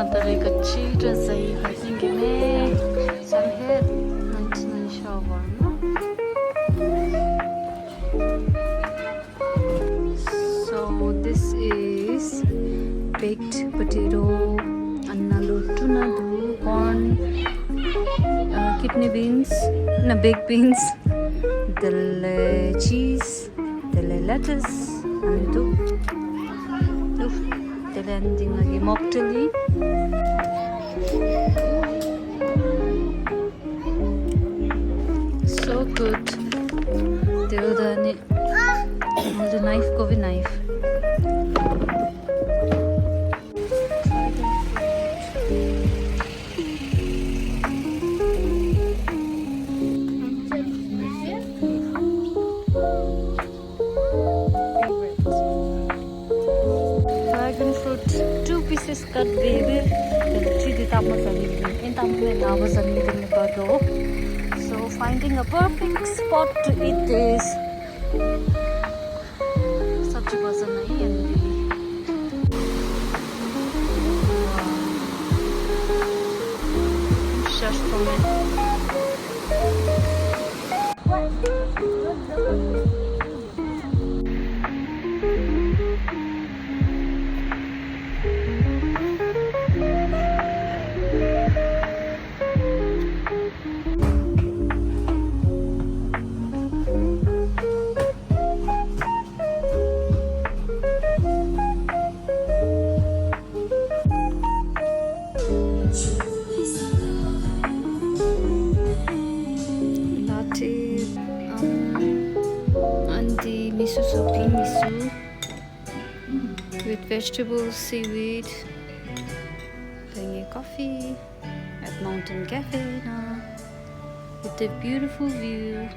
Madari kecil zai hiding game. Some head nanti shower. So this is baked potato, annalu tuna do corn, kidney beans, no baked beans, the cheese, the lettuce, and the landing again mocktail. So good. The knife go with knife. Dragon fruit, 2 pieces cut baby. So finding a perfect spot to eat this. Sabji pasand nahi hai. Just for me. Miso soup, green miso with vegetables, seaweed. Playing a coffee at Mountain Cafe now with a beautiful view.